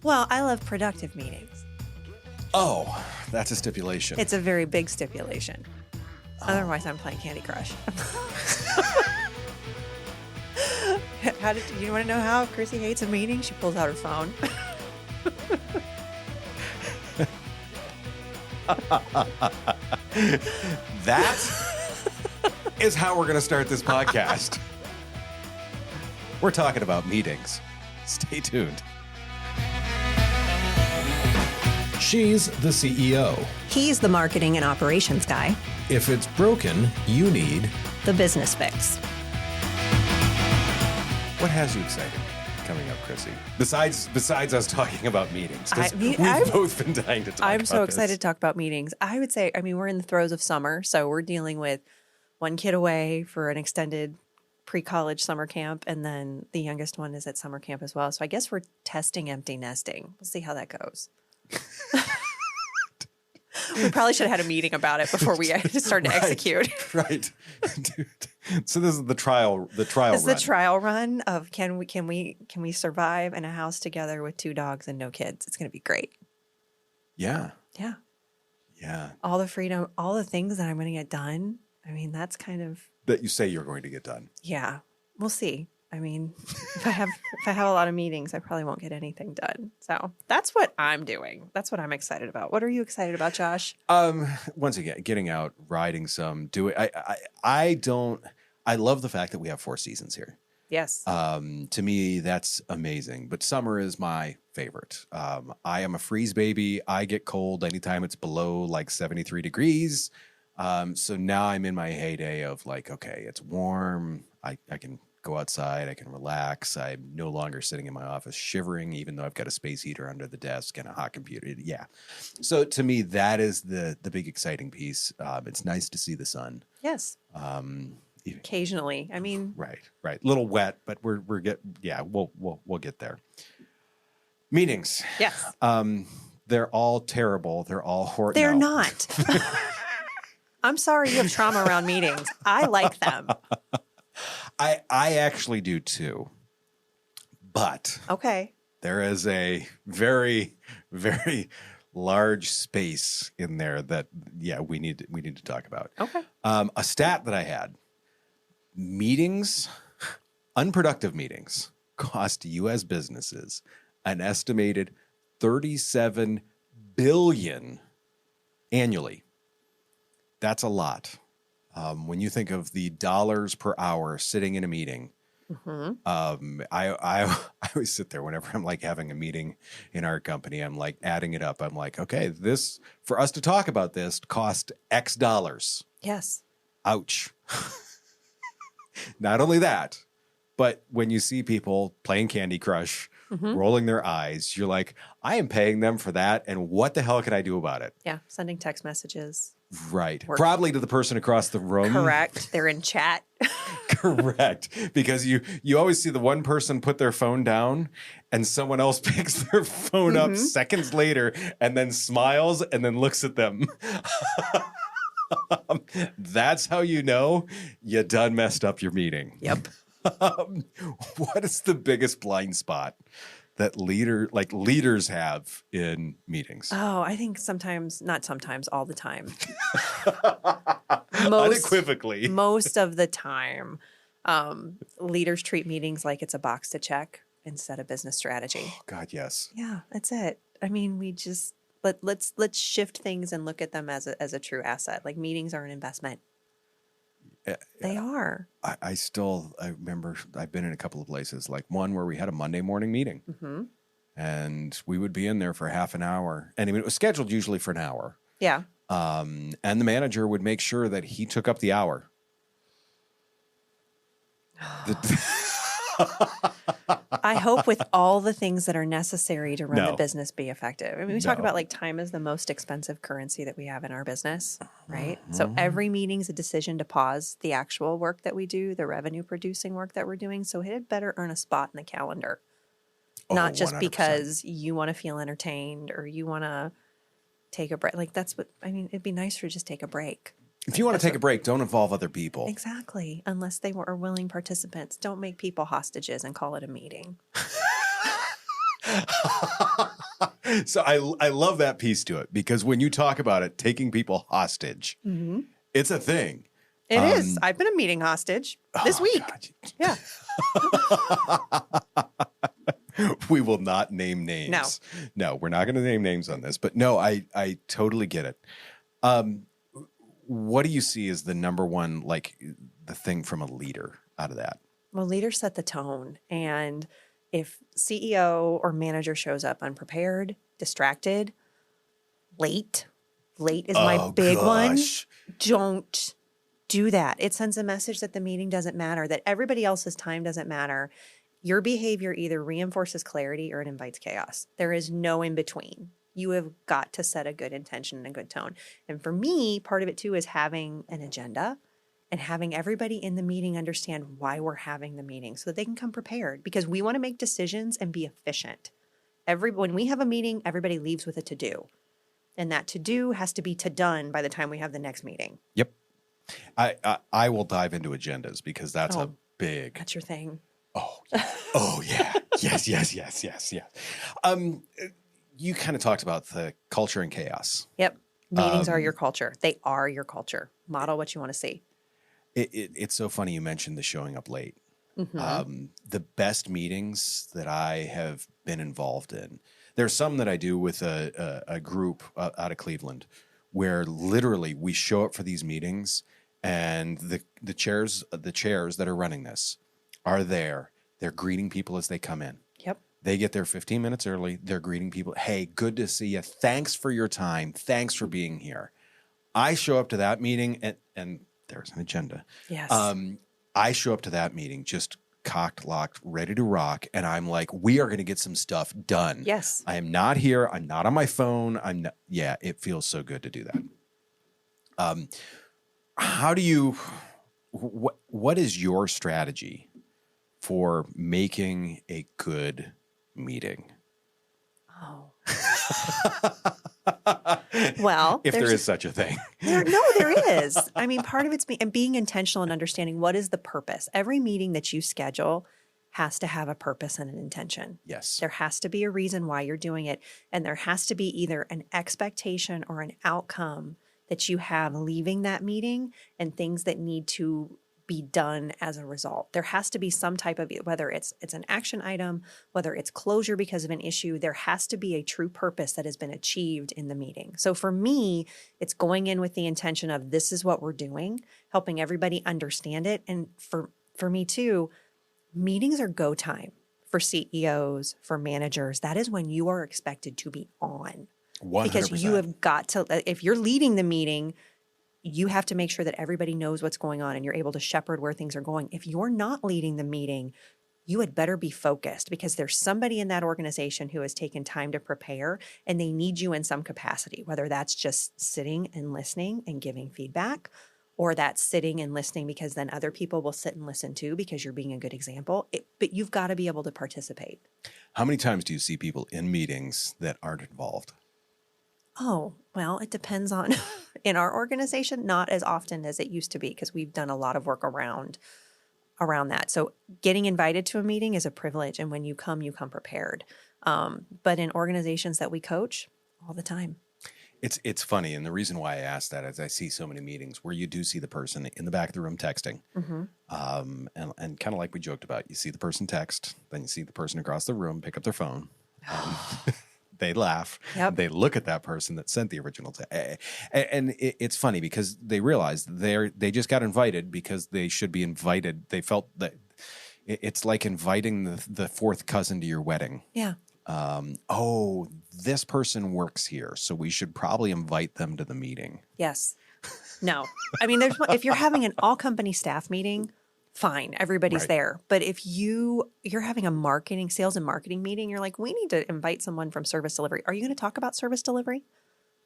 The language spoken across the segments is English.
Well, I love productive meetings. Oh, that's a stipulation. It's a very big stipulation. Otherwise, I'm playing Candy Crush. You want to know how Chrissy hates a meeting? She pulls out her phone. That is how we're going to start this podcast. We're talking about meetings. Stay tuned. She's the CEO. He's the marketing and operations guy. If it's broken, you need The business fix. What has you excited coming up, Chrissy? Besides us talking about meetings, 'cause we've both been dying to talk about I'm so this. excited to talk about meetings. I would say, we're in the throes of summer, so we're dealing with one kid away for an extended pre-college summer camp, and then the youngest one is at summer camp as well. So I guess we're testing empty nesting. We'll see how that goes. We probably should have had a meeting about it before we started to execute. Right. Dude. So this is the trial This is run. the trial run of can we survive in a house together with 2 dogs and no kids? It's going to be great. Yeah. Yeah. Yeah. All the freedom, all the things that I'm going to get done. That's kind of, That you say you're going to get done. yeah, we'll see. If I have a lot of meetings, I probably won't get anything done. So that's what I'm doing. That's what I'm excited about. What are you excited about, Josh? Once again, getting out, riding some, I love the fact that we have 4 seasons here. Yes. To me, that's amazing. But summer is my favorite. I am a freeze baby. I get cold anytime it's below like 73 degrees. So now I'm in my heyday of like, okay, it's warm. I can go outside. I can relax. I'm no longer sitting in my office shivering, even though I've got a space heater under the desk and a hot computer. Yeah. So to me, that is the big exciting piece. It's nice to see the sun. Yes. Occasionally. Right. Little wet, but we'll get there. Meetings. Yes. They're all terrible. They're all horrible. They're not. I'm sorry you have trauma around meetings. I like them. I actually do too. But okay, there is a very, very large space in there that we need to talk about. Okay. A stat that I had: unproductive meetings cost U.S. businesses an estimated $37 billion annually. That's a lot. When you think of the dollars per hour sitting in a meeting, I always sit there whenever I'm like having a meeting in our company. I'm like adding it up. I'm like, okay, this for us to talk about this cost X dollars. Yes. Ouch. Not only that, but when you see people playing Candy Crush, rolling their eyes, you're like, I am paying them for that, and what the hell can I do about it? Yeah, sending text messages. Right. Probably to the person across the room. Correct. They're in chat. Correct. Because you always see the one person put their phone down and someone else picks their phone up seconds later and then smiles and then looks at them. That's how you know you done messed up your meeting. Yep. What is the biggest blind spot that leaders have in meetings? Oh, I think not sometimes, all the time. Unequivocally. Most of the time, leaders treat meetings like it's a box to check instead of business strategy. Oh, God, yes. Yeah, that's it. we just let's shift things and look at them as a true asset. Like meetings are an investment. They are. I remember I've been in a couple of places, like one where we had a Monday morning meeting and we would be in there for half an hour. And it was scheduled usually for an hour. Yeah. And the manager would make sure that he took up the hour. I hope with all the things that are necessary to run the business be effective. We talk about like time is the most expensive currency that we have in our business, right? So every meeting's a decision to pause the actual work that we do, the revenue producing work that we're doing. So it had better earn a spot in the calendar, not just 100%. because you want to feel entertained or you want to take a break. Like that's what, it'd be nice for just take a break. If you want to take a break, don't involve other people. Exactly. Unless they are willing participants. Don't make people hostages and call it a meeting. So I love that piece to it, because when you talk about it, taking people hostage, it's a thing. It is. I've been a meeting hostage this week. God. Yeah. We will not name names. No, we're not going to name names on this. But no, I totally get it. What do you see as the number one, like the thing from a leader out of that? Well, leaders set the tone. And if CEO or manager shows up unprepared, distracted, late is my big one. Don't do that. It sends a message that the meeting doesn't matter, that everybody else's time doesn't matter. Your behavior either reinforces clarity or it invites chaos. There is no in between. You have got to set a good intention and a good tone. And for me, part of it too is having an agenda and having everybody in the meeting understand why we're having the meeting so that they can come prepared, because we want to make decisions and be efficient. When we have a meeting, everybody leaves with a to-do. And that to-do has to be to done by the time we have the next meeting. Yep. I will dive into agendas, because that's a big... That's your thing. Oh yeah. Yes. You kind of talked about the culture and chaos. Yep. Meetings are your culture. They are your culture. Model what you want to see. It's so funny you mentioned the showing up late. The best meetings that I have been involved in, there's some that I do with a group out of Cleveland, where literally we show up for these meetings, and the chairs that are running this are there. They're greeting people as they come in. Yep. They get there 15 minutes early. They're greeting people. Hey, good to see you. Thanks for your time. Thanks for being here. I show up to that meeting, and there's an agenda. Yes. I show up to that meeting just cocked, locked, ready to rock. And I'm like, we are going to get some stuff done. Yes. I am not here. I'm not on my phone. Yeah, it feels so good to do that. How do you, what is your strategy for making a good meeting? Oh. Well, if there is such a thing. There is. I mean, part of it's being intentional and understanding what is the purpose. Every meeting that you schedule has to have a purpose and an intention. Yes. There has to be a reason why you're doing it. And there has to be either an expectation or an outcome that you have leaving that meeting, and things that need to be done as a result. There has to be some type of, whether it's an action item, whether it's closure because of an issue, there has to be a true purpose that has been achieved in the meeting. So for me, it's going in with the intention of, this is what we're doing, helping everybody understand it. And for me too, meetings are go time for CEOs, for managers. That is when you are expected to be on. 100%. Because you have got to, if you're leading the meeting, you have to make sure that everybody knows what's going on and you're able to shepherd where things are going. If you're not leading the meeting, you had better be focused, because there's somebody in that organization who has taken time to prepare, and they need you in some capacity, whether that's just sitting and listening and giving feedback, or that's sitting and listening because then other people will sit and listen too, because you're being a good example. But you've got to be able to participate. How many times do you see people in meetings that aren't involved? Oh, well, it depends on, in our organization, not as often as it used to be, because we've done a lot of work around that. So getting invited to a meeting is a privilege. And when you come prepared. But in organizations that we coach, all the time. It's funny. And the reason why I ask that is I see so many meetings where you do see the person in the back of the room texting. And kind of like we joked about, you see the person text, then you see the person across the room pick up their phone. They laugh. Yep. They look at that person that sent the original and it's funny because they realize they just got invited because they should be invited. They felt that it's like inviting the fourth cousin to your wedding. Yeah. This person works here, so we should probably invite them to the meeting. Yes. No. I mean, if you're having an all company staff meeting, fine, everybody's there. But if you're having a sales and marketing meeting, you're like, we need to invite someone from service delivery. Are you going to talk about service delivery?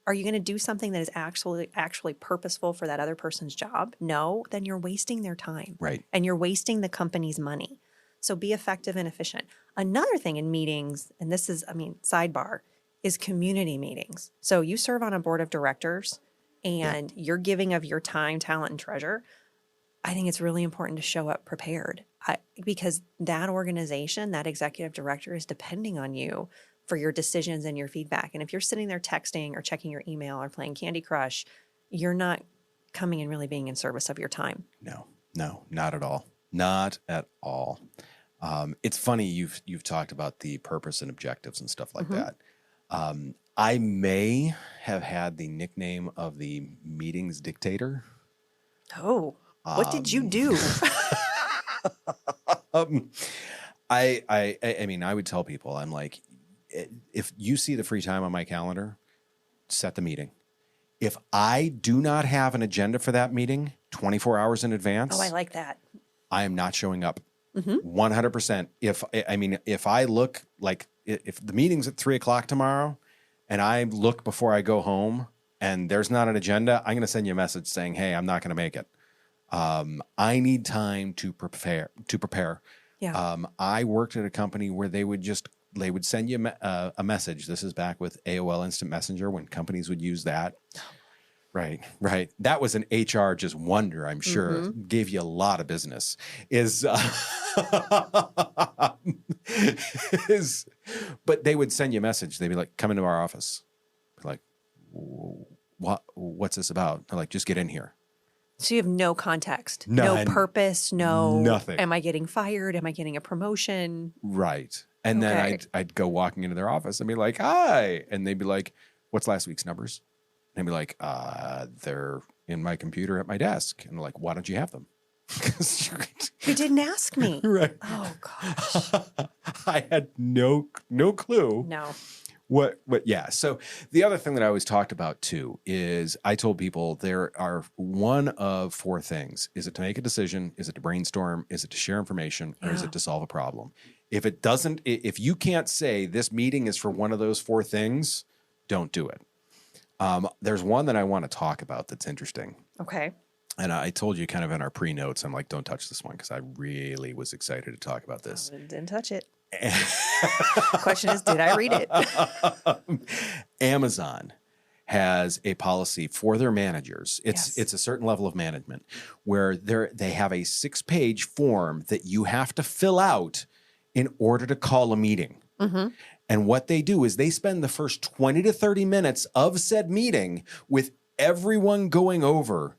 Are you going to do something that is actually purposeful for that other person's job? No, then you're wasting their time. Right. And you're wasting the company's money. So be effective and efficient. Another thing in meetings, and this is, sidebar, is community meetings. So you serve on a board of directors and you're giving of your time, talent, and treasure. I think it's really important to show up prepared. because that organization, that executive director is depending on you for your decisions and your feedback. And if you're sitting there texting or checking your email or playing Candy Crush, you're not coming and really being in service of your time. No, not at all. Not at all. It's funny you've talked about the purpose and objectives and stuff like that. I may have had the nickname of the meetings dictator. Oh, what did you do? I mean, I would tell people, I'm like, if you see the free time on my calendar, set the meeting. If I do not have an agenda for that meeting 24 hours in advance, Oh, I like that. I am not showing up. 100%. If I look like if the meeting's at 3:00 tomorrow and I look before I go home and there's not an agenda, I'm going to send you a message saying, hey, I'm not going to make it. I need time to prepare. Yeah. I worked at a company where they would send you a message. This is back with AOL Instant Messenger when companies would use that. Right. That was an HR just wonder, I'm sure. Gave you a lot of business. But they would send you a message. They'd be like, come into our office. Like, what's this about? They're like, just get in here. So you have no context, None. no purpose, Nothing. Am I getting fired? Am I getting a promotion? Right. And then I'd go walking into their office and be like, hi. And they'd be like, what's last week's numbers? And I'd be like, they're in my computer at my desk. And they're like, why don't you have them? You didn't ask me. Right. Oh, gosh. I had no clue. No. Yeah. So the other thing that I always talked about too is I told people there are one of four things. Is it to make a decision? Is it to brainstorm? Is it to share information? Or is it to solve a problem? If you can't say this meeting is for one of those four things, don't do it. There's one that I want to talk about that's interesting. Okay. And I told you kind of in our pre-notes, I'm like, don't touch this one because I really was excited to talk about this. I didn't touch it. Question is, did I read it? Amazon has a policy for their managers. It's a certain level of management where they have a 6-page form that you have to fill out in order to call a meeting. And what they do is they spend the first 20 to 30 minutes of said meeting with everyone going over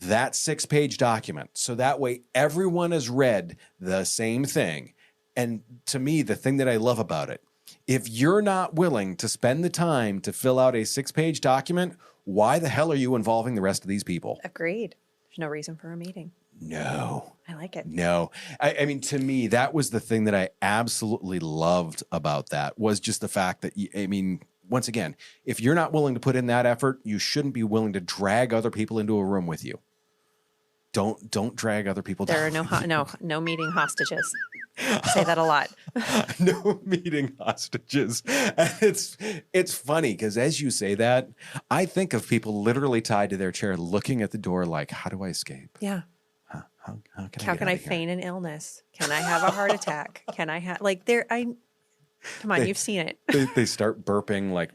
that 6-page document. So that way everyone has read the same thing. And to me, the thing that I love about it, if you're not willing to spend the time to fill out a 6-page document, why the hell are you involving the rest of these people? Agreed. There's no reason for a meeting. No. I like it. No. I mean, to me, that was the thing that I absolutely loved about that was just the fact that, once again, if you're not willing to put in that effort, you shouldn't be willing to drag other people into a room with you. Don't drag other people down. There are no meeting hostages. I say that a lot. No meeting hostages. And it's funny because as you say that, I think of people literally tied to their chair looking at the door like, how do I escape? Yeah. How can I feign an illness? Can I have a heart attack? Can I have come on, you've seen it. They start burping like,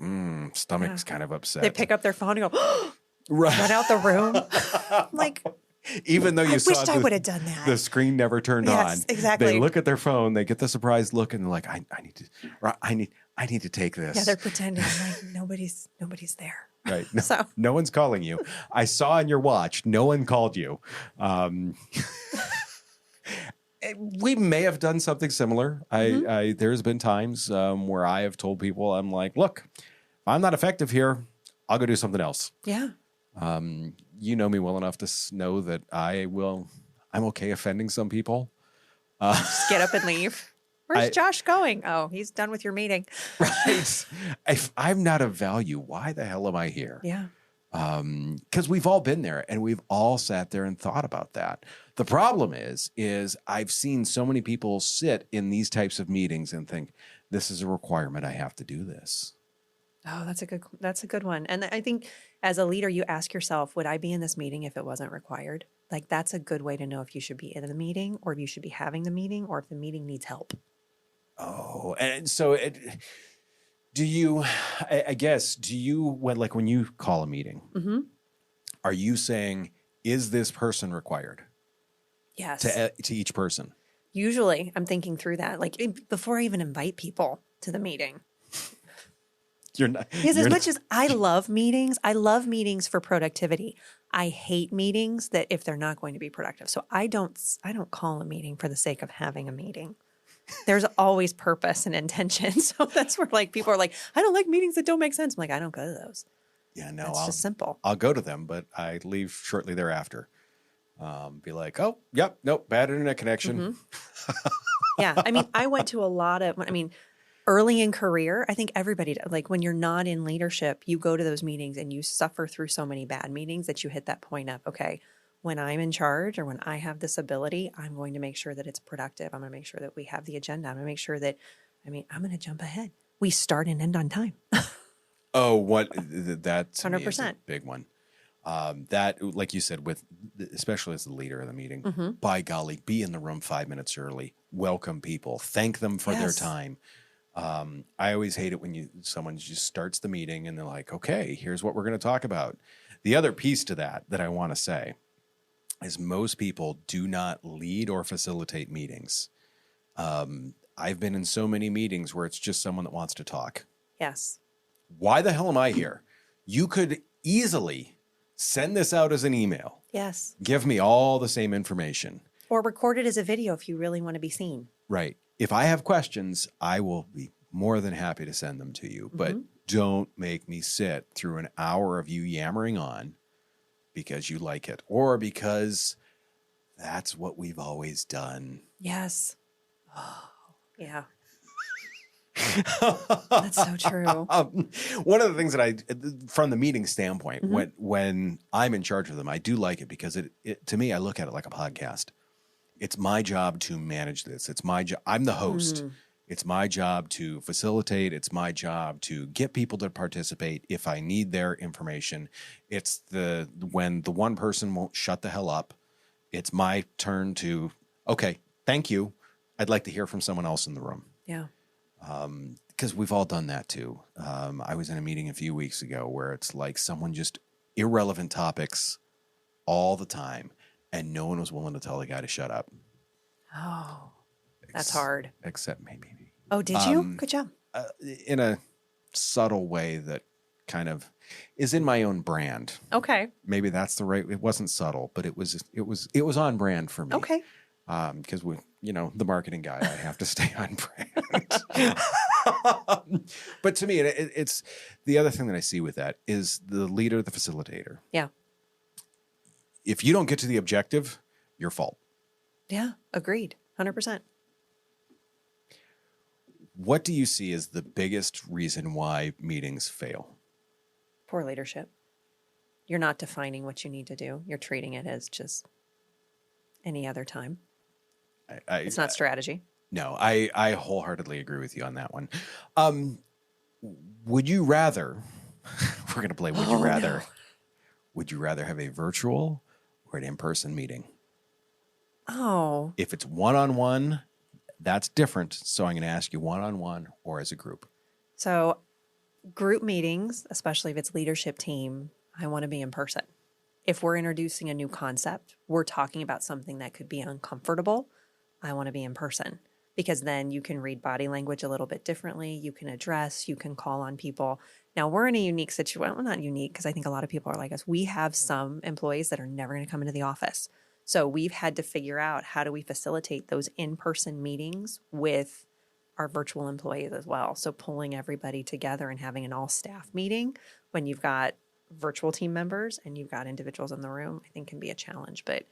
stomach's kind of upset. They pick up their phone and go, right. Run out the room. Like, even though you I wished I would have done that. The screen never turned on. Yes, exactly. They look at their phone, they get the surprised look, and they're like, I need to take this. Yeah, they're pretending like nobody's there. Right. No No, one's calling you. I saw on your watch, no one called you. We may have done something similar. There's been times where I have told people, I'm like, look, if I'm not effective here, I'll go do something else. Yeah. You know me well enough to know that I'm okay offending some people. Just get up and leave. Where's Josh going? Oh, he's done with your meeting. Right. If I'm not of value, why the hell am I here? Yeah. Because we've all been there and we've all sat there and thought about that. The problem is I've seen so many people sit in these types of meetings and think, this is a requirement. I have to do this. Oh, that's a good one. And I think as a leader, you ask yourself, would I be in this meeting if it wasn't required? Like, that's a good way to know if you should be in the meeting or if you should be having the meeting or if the meeting needs help. Oh, and so do you when you call a meeting, are you saying, is this person required? Yes. To each person? Usually I'm thinking through that, like before I even invite people to the meeting. You're not. Because as much as I love meetings for productivity. I hate meetings that if they're not going to be productive. So I don't call a meeting for the sake of having a meeting. There's always purpose and intention. So that's where like people are like, I don't like meetings that don't make sense. I'm like, I don't go to those. Yeah, no, it's just simple. I'll go to them, but I leave shortly thereafter. Be like, oh, yep, nope, bad internet connection. Mm-hmm. Yeah, I mean, I went to a lot of, early in career, I think everybody, like when you're not in leadership, you go to those meetings and you suffer through so many bad meetings that you hit that point of, okay, when I'm in charge or when I have this ability, I'm going to make sure that it's productive. I'm going to make sure that we have the agenda. I'm going to make sure that, I'm going to jump ahead. We start and end on time. Oh, that's 100%. a big one. That, like you said, especially as the leader of the meeting, Mm-hmm. by golly, be in the room 5 minutes early. Welcome people. Thank them for their time. I always hate it when someone just starts the meeting and they're like, okay, here's what we're going to talk about. The other piece to that I want to say is most people do not lead or facilitate meetings. I've been in so many meetings where it's just someone that wants to talk. Yes. Why the hell am I here? You could easily send this out as an email. Yes. Give me all the same information. Or record it as a video if you really want to be seen. Right. If I have questions, I will be more than happy to send them to you. Mm-hmm. But don't make me sit through an hour of you yammering on because you like it or because that's what we've always done. Yes. Oh, yeah. That's so true. One of the things that from the meeting standpoint, mm-hmm. when I'm in charge of them, I do like it because it to me, I look at it like a podcast. It's my job to manage this. It's my job. I'm the host. Mm. It's my job to facilitate. It's my job to get people to participate if I need their information. It's when the one person won't shut the hell up, it's my turn to, okay, thank you. I'd like to hear from someone else in the room. Yeah. Because we've all done that too. I was in a meeting a few weeks ago where it's like someone just irrelevant topics all the time. And no one was willing to tell the guy to shut up. Oh, that's hard. Except maybe. Oh, did you? Good job. In a subtle way that kind of is in my own brand. Okay. Maybe that's the right. It wasn't subtle, but it was on brand for me. Okay. Because the marketing guy, I have to stay on brand. But to me, it's the other thing that I see with that is the leader, the facilitator. Yeah. If you don't get to the objective, your fault. Yeah, agreed. 100%. What do you see as the biggest reason why meetings fail? Poor leadership. You're not defining what you need to do. You're treating it as just any other time. It's not strategy. No, I wholeheartedly agree with you on that one. Would you rather, we're going to play Would You Rather. No. Would you rather have a virtual or an in-person meeting? Oh. If it's one-on-one, that's different. So I'm going to ask you one-on-one or as a group. So group meetings, especially if it's leadership team, I want to be in person. If we're introducing a new concept, we're talking about something that could be uncomfortable, I want to be in person because then you can read body language a little bit differently. You can address, you can call on people. Now, we're in a unique situation. Well, not unique because I think a lot of people are like us. We have some employees that are never going to come into the office. So we've had to figure out how do we facilitate those in-person meetings with our virtual employees as well. So pulling everybody together and having an all-staff meeting when you've got virtual team members and you've got individuals in the room, I think can be a challenge. But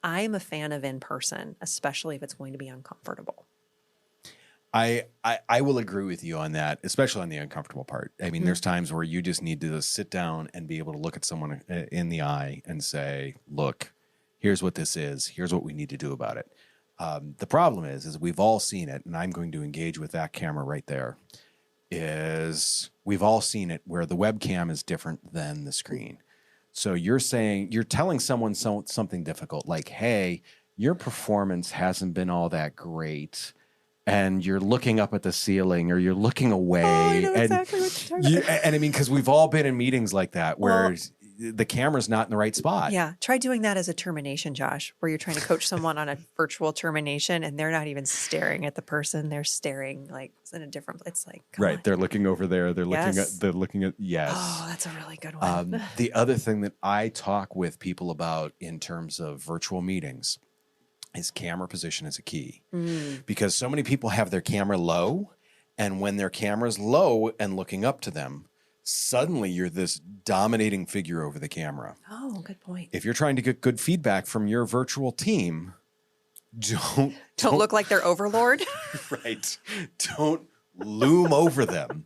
I am a fan of in-person, especially if it's going to be uncomfortable. I will agree with you on that, especially on the uncomfortable part. I mean, there's times where you just need to sit down and be able to look at someone in the eye and say, look, here's what this is. Here's what we need to do about it. The problem is we've all seen it, and I'm going to engage with that camera right there, is we've all seen it where the webcam is different than the screen. So you're telling someone something difficult, like, hey, your performance hasn't been all that great. And you're looking up at the ceiling or you're looking away. Oh, I know exactly what you're talking about. And I mean, because we've all been in meetings like that where the camera's not in the right spot. Yeah. Try doing that as a termination, Josh, where you're trying to coach someone on a virtual termination and they're not even staring at the person. They're staring like in a different, it's like, come Right. on. They're looking over there. They're looking at, yes. Oh, that's a really good one. The other thing that I talk with people about in terms of virtual meetings is camera position is a key, because so many people have their camera low, and when their camera's low and looking up to them, suddenly you're this dominating figure over the camera. Oh, good point. If you're trying to get good feedback from your virtual team, don't look like their overlord. Right. Don't loom over them.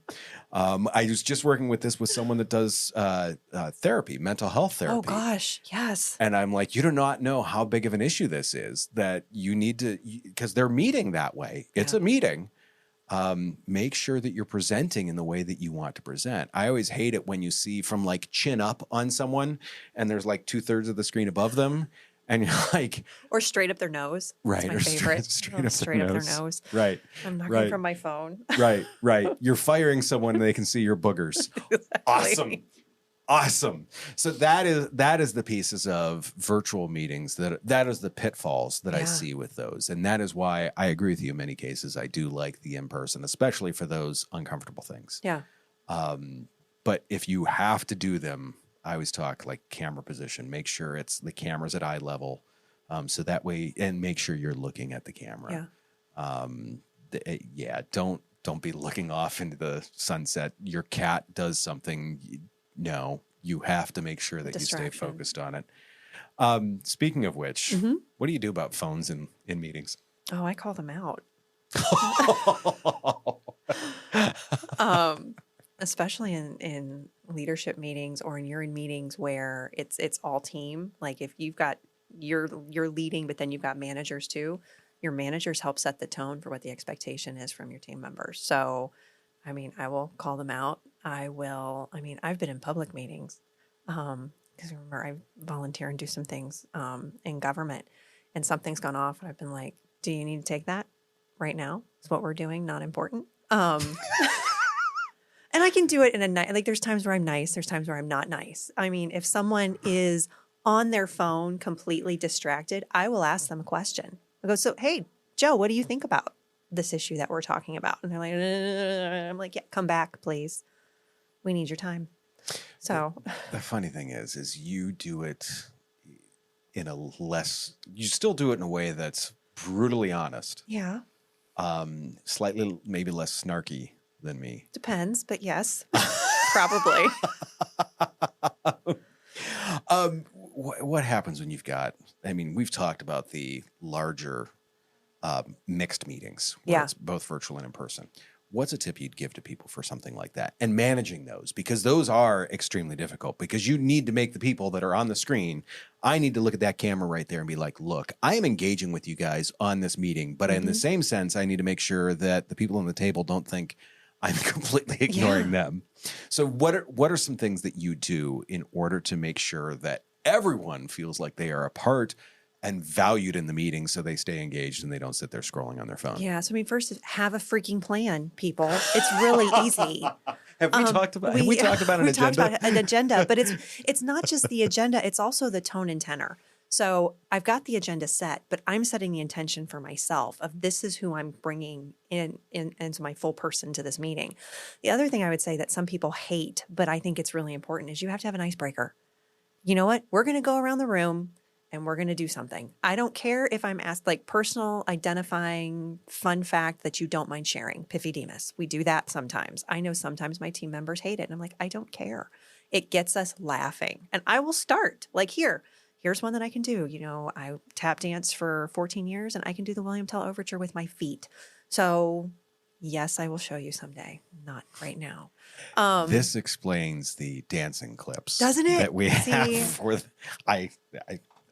I was just working with someone that does therapy, mental health therapy. Oh, gosh. Yes. And I'm like, you do not know how big of an issue this is, that you need to, because they're meeting that way. It's a meeting. Make sure that you're presenting in the way that you want to present. I always hate it when you see from like chin up on someone and there's like 2/3 of the screen above them. And you're like, or straight up their nose. Right. That's my favorite. Straight up their nose. Right. I'm knocking from my phone. Right. You're firing someone and they can see your boogers. Exactly. Awesome. So that is the pieces of virtual meetings that is the pitfalls that I see with those. And that is why I agree with you in many cases. I do like the in-person, especially for those uncomfortable things. Yeah. But if you have to do them, I always talk like camera position. Make sure it's the camera's at eye level, so that way, and make sure you're looking at the camera. Yeah. Don't be looking off into the sunset. Your cat does something. No, you have to make sure that you stay focused on it. Speaking of which, what do you do about phones in meetings? Oh, I call them out. Especially in leadership meetings, or you're in meetings where it's all team. Like if you've got you're leading, but then you've got managers too. Your managers help set the tone for what the expectation is from your team members. So, I mean, I will call them out. I've been in public meetings because remember I volunteer and do some things in government, and something's gone off, and I've been like, "Do you need to take that right now? Is what we're doing not important?" And I can do it in a nice, like there's times where I'm nice, there's times where I'm not nice. I mean, if someone is on their phone completely distracted, I will ask them a question. I go, so, hey, Joe, what do you think about this issue that we're talking about? And they're like, I'm like, yeah, come back, please. We need your time. So the funny thing is you do it in you still do it in a way that's brutally honest. Yeah. Slightly, maybe less snarky than me. Depends, but yes, probably. What happens when you've got, we've talked about the larger mixed meetings, where it's both virtual and in person. What's a tip you'd give to people for something like that and managing those? Because those are extremely difficult, because you need to make the people that are on the screen, I need to look at that camera right there and be like, look, I am engaging with you guys on this meeting, but in the same sense, I need to make sure that the people on the table don't think I'm completely ignoring them. So what are some things that you do in order to make sure that everyone feels like they are a part and valued in the meeting, so they stay engaged and they don't sit there scrolling on their phone? Yeah. So, first, have a freaking plan, people. It's really easy. Have we talked about an agenda? We talked about an agenda, but it's not just the agenda. It's also the tone and tenor. So I've got the agenda set, but I'm setting the intention for myself of this is who I'm bringing in into my full person to this meeting. The other thing I would say that some people hate, but I think it's really important, is you have to have an icebreaker. You know what? We're going to go around the room and we're going to do something. I don't care if I'm asked, like, personal identifying fun fact that you don't mind sharing. Piffy Demas. We do that sometimes. I know sometimes my team members hate it. And I'm like, I don't care. It gets us laughing. And I will start like, here's one that I can do. You know, I tap danced for 14 years and I can do the William Tell Overture with my feet. So yes, I will show you someday. Not right now. This explains the dancing clips. Doesn't it? That we have for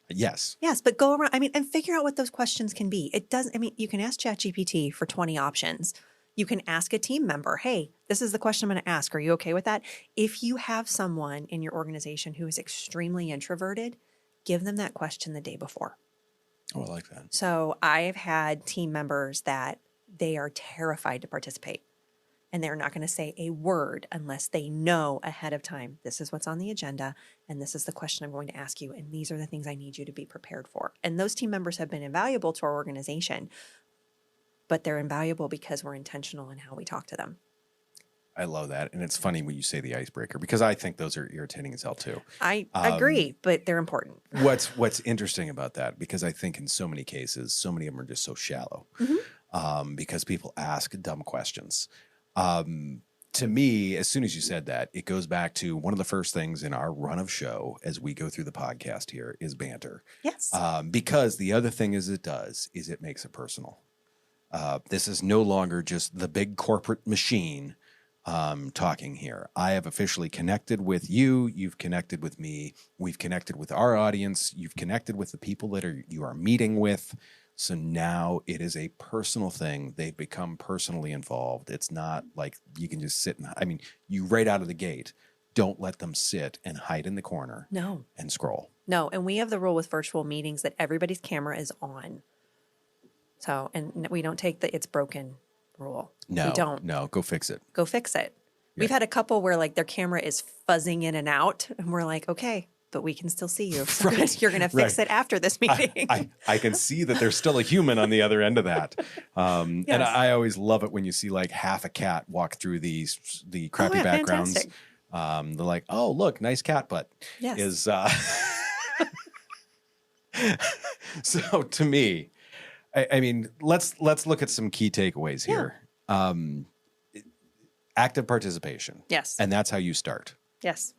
yes. Yes, but go around, and figure out what those questions can be. It does, you can ask ChatGPT for 20 options. You can ask a team member, hey, this is the question I'm going to ask. Are you okay with that? If you have someone in your organization who is extremely introverted, give them that question the day before. Oh, I like that. So I've had team members that they are terrified to participate. and they're not going to say a word unless they know ahead of time, this is what's on the agenda, and this is the question I'm going to ask you, and these are the things I need you to be prepared for. And those team members have been invaluable to our organization, but they're invaluable because we're intentional in how we talk to them. I love that. And it's funny when you say the icebreaker, because I think those are irritating as hell too. I agree, but they're important. What's interesting about that, because I think in so many cases, so many of them are just so shallow, because people ask dumb questions. To me, as soon as you said that, it goes back to one of the first things in our run of show as we go through the podcast here is banter. Yes. Because the other thing is it makes it personal. This is no longer just the big corporate machine talking here. I have officially connected with you. You've connected with me. We've connected with our audience. You've connected with the people that you are meeting with. So now it is a personal thing. They've become personally involved. It's not like you can just sit you right out of the gate, don't let them sit and hide in the corner. No. And scroll. No. And we have the rule with virtual meetings that everybody's camera is on. So, and we don't take the it's broken rule. No, we don't. No, go fix it. Go fix it. Yeah. We've had a couple where like their camera is fuzzing in and out, and we're like, okay, but we can still see you. So Right. you're going to fix it after this meeting. I can see that there's still a human on the other end of that. And I always love it when you see like half a cat walk through the crappy backgrounds. Fantastic. They're like, oh, look, nice cat butt. Yes. So to me, I mean, let's look at some key takeaways here. Active participation. Yes. And that's how you start. Yes.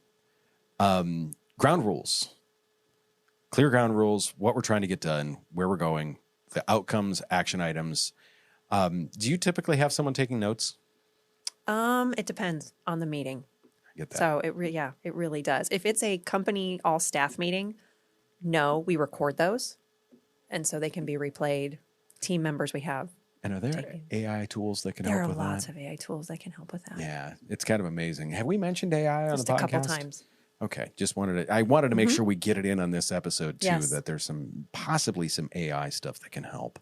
Ground rules. Clear ground rules, what we're trying to get done, where we're going, the outcomes, action items. Do you typically have someone taking notes? It depends on the meeting. I get that. So it really does. If it's a company all staff meeting, no, we record those. And so they can be replayed. Team members we have. And are there AI tools that can help with that? There are lots of AI tools that can help with that. Yeah, it's kind of amazing. Have we mentioned AI on the podcast? Just a couple times. Okay, I wanted to make sure we get it in on this episode too, Yes. that there's possibly some AI stuff that can help.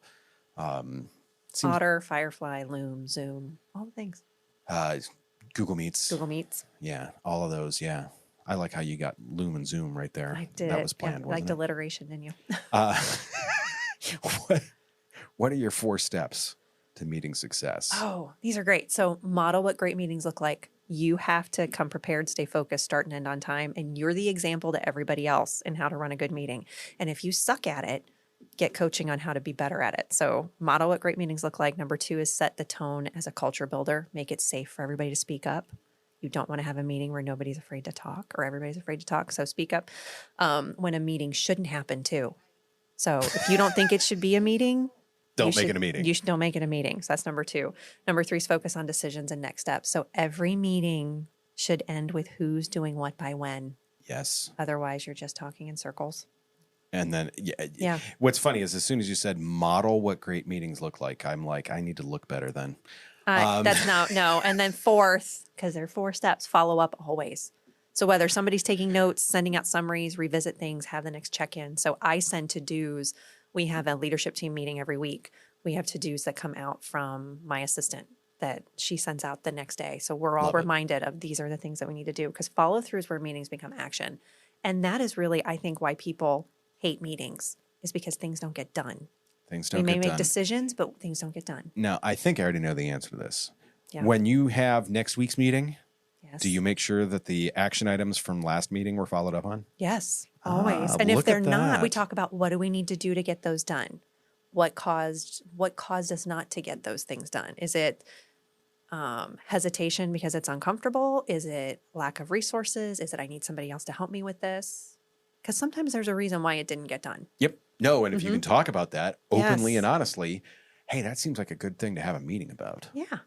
Otter, Firefly, Loom, Zoom, all the things. Google Meets. Google Meets. Yeah, all of those, yeah. I like how you got Loom and Zoom right there. I did. That was planned, I wasn't liked it? alliteration, didn't you? What are your 4 steps to meeting success? Oh, these are great. So model what great meetings look like. You have to come prepared, stay focused, start and end on time, and you're the example to everybody else in how to run a good meeting. And if you suck at it, get coaching on how to be better at it. So model what great meetings look like. Number 2 is set the tone as a culture builder. Make it safe for everybody to speak up. You don't want to have a meeting where nobody's afraid to talk or everybody's afraid to talk. So speak up when a meeting shouldn't happen too. So if you don't think it should be a meeting, Don't make it a meeting. Don't make it a meeting. So that's number 2. Number 3 is focus on decisions and next steps. So every meeting should end with who's doing what by when. Yes. Otherwise, you're just talking in circles. And then, Yeah. What's funny is as soon as you said model what great meetings look like, I'm like, I need to look better then. That's no. And then 4th, because there are 4 steps, follow up always. So whether somebody's taking notes, sending out summaries, revisit things, have the next check-in. So I send to-dos. We have a leadership team meeting every week. We have to-dos that come out from my assistant that she sends out the next day. So we're all reminded of these are the things that we need to do, because follow-through is where meetings become action. And that is really, I think, why people hate meetings, is because things don't get done. We may make decisions, but things don't get done. Now, I think I already know the answer to this. Yeah. When you have next week's meeting, Yes. do you make sure that the action items from last meeting were followed up on? Yes, always. And if look they're at not, we that. talk about what do we need to do to get those done? What caused us not to get those things done? Is it hesitation because it's uncomfortable? Is it lack of resources? Is it I need somebody else to help me with this? Because sometimes there's a reason why it didn't get done. Yep. No, and if you can talk about that openly Yes. and honestly, hey, that seems like a good thing to have a meeting about. Yeah.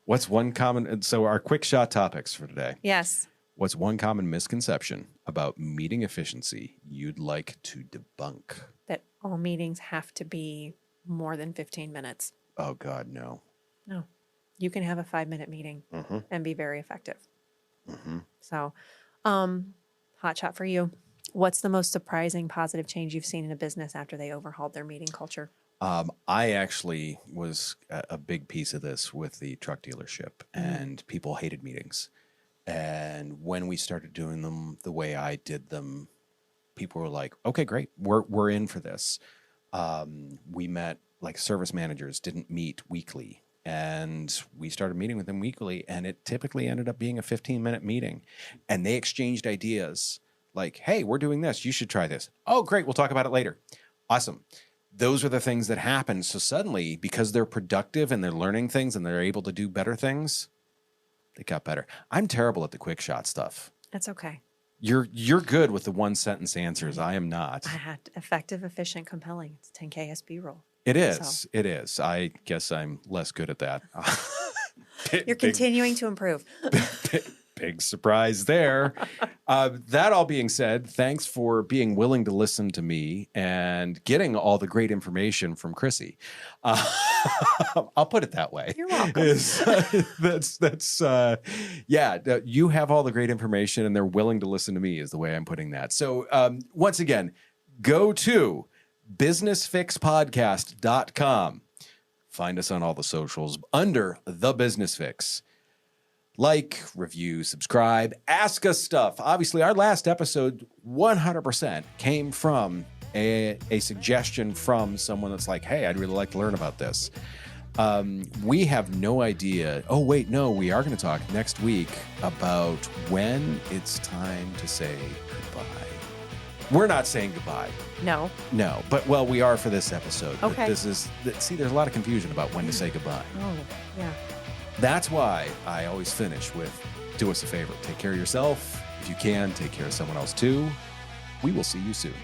What's one common, so our quick shot topics for today. Yes. What's one common misconception about meeting efficiency you'd like to debunk? That all meetings have to be more than 15 minutes. Oh, God, no. No. You can have a 5-minute meeting and be very effective. So, hot shot for you. What's the most surprising positive change you've seen in a business after they overhauled their meeting culture? I actually was a big piece of this with the truck dealership, and people hated meetings. And when we started doing them the way I did them, people were like, "Okay, great, we're in for this." We met, like, service managers didn't meet weekly, and we started meeting with them weekly, and it typically ended up being a 15-minute meeting, and they exchanged ideas like, "Hey, we're doing this. You should try this." "Oh, great. We'll talk about it later." Awesome. Those are the things that happen. So suddenly, because they're productive and they're learning things and they're able to do better things, they got better. I'm terrible at the quick shot stuff. That's okay. You're good with the one sentence answers. I am not. I had effective, efficient, compelling. It's 10K SB rule. It is. So. It is. I guess I'm less good at that. You're continuing to improve. Big surprise there. That all being said, thanks for being willing to listen to me and getting all the great information from Chrissy. I'll put it that way. You're welcome. You have all the great information and they're willing to listen to me is the way I'm putting that. So once again, go to businessfixpodcast.com. Find us on all the socials under The Business Fix. Like, review, subscribe, ask us stuff. Obviously, our last episode 100% came from a suggestion from someone that's like, "Hey, I'd really like to learn about this." We have no idea. Oh, wait, no, we are going to talk next week about when it's time to say goodbye. We're not saying goodbye. No. No, but, well, we are for this episode. Okay. See, there's a lot of confusion about when to say goodbye. Oh, yeah. That's why I always finish with, do us a favor. Take care of yourself. If you can, take care of someone else too. We will see you soon.